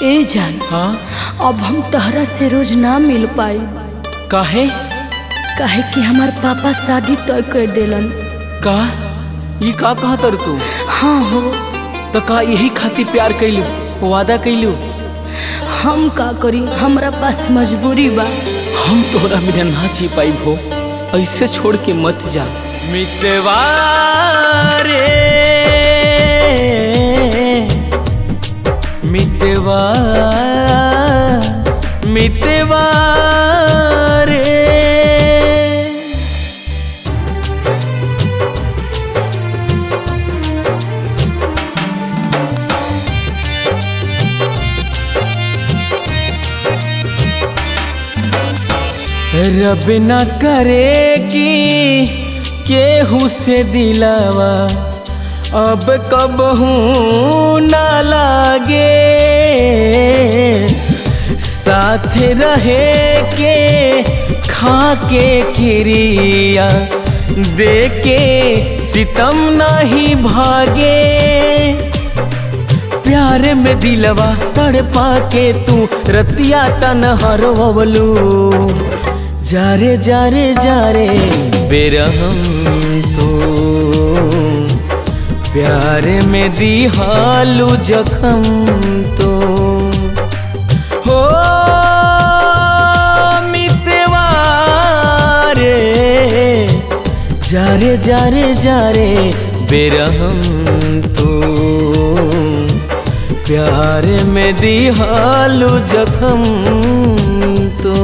ए जान, हाँ अब हम तहरा से रोज ना मिल पाई। काहे? काहे कि हमार पापा शादी तय कर देलन। का ये का कहा तर तू? हाँ हो। तो का यही खातिर प्यार कैलू, वादा कैलू? हम का करी, हमरा पास मजबूरी बा। हम तोहरा बिना ना जी पाई हो, ऐसे छोड़ के मत जा। मितवा रे मितवा मितवा रे। रब न करे कि केहू से दिलावा अब कबहू ना लागे, साथ रहे के खा के किरिया दे के सितम नहीं भागे। प्यार में दिलवा तड़पा के तू रतिया तन्हरवलू। जारे जारे जारे बेरहम तू, प्यार में दिहालू जखम तो। हो मितवा रे जारे जारे जारे बेरहम तू, प्यार में दिहालू जखम तो।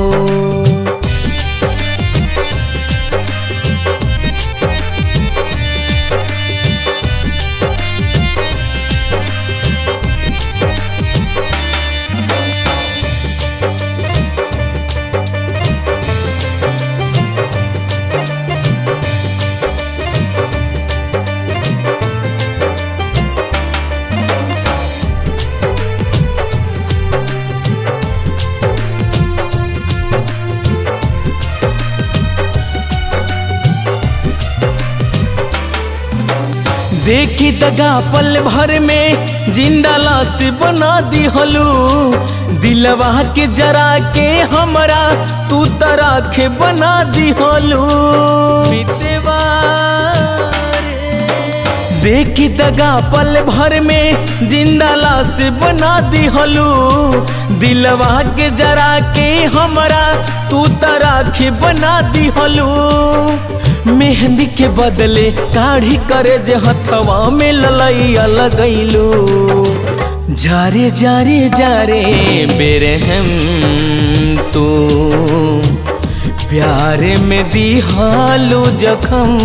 देखी दगा पल भर में जिंदा लाश बना दिहलू। दिलवा के जरा के हमरा तू तराख बना दिहलू। मितवा देखी दगा पल भर में जिंदा लाश बना दिहलू। दिलवा के जरा के हमरा तू तराख बना दिहलू। मेहंदी के बदले काढ़ी करे जे हथवा में ललैया लगैलू। जारे जारे जारे बेरहम तू, प्यार में दिहालू जखम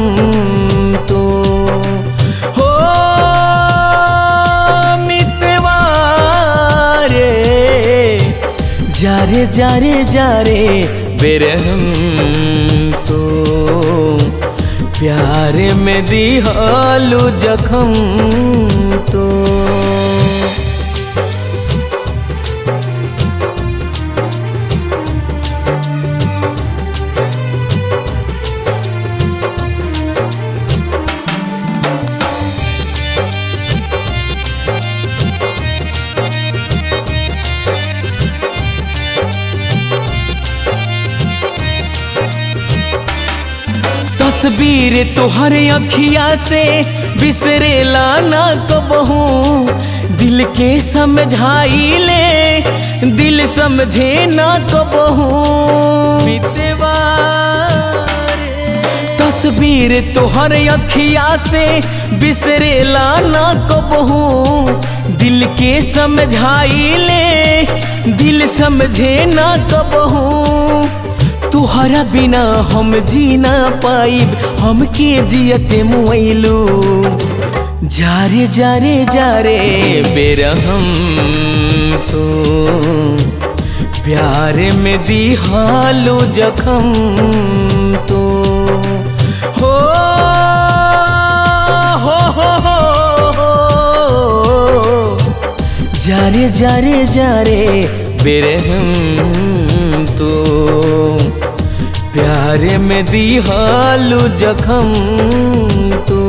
तो। हो मितवा रे जारे जारे जारे बेरहम तो, प्यार में दिहालू जखम तो। तस्वीर तोहर अखिया से बिसरेला ना कबहू। दिल के समझाई ले दिल समझे ना कबहू। मितवा तस्वीर तोहर अखिया से बिसरेला ना कबहू। दिल के समझाई ले दिल समझे ना कबहू। तुहरा बिना हम जी ना पाइब, हमके जियते मुइलू। जारे जारे जारे बेरहम तो, प्यार में दिहालू जखम तो। हो जारे जारे जारे बेरहम तो, प्यार में दिहालू जखम तो।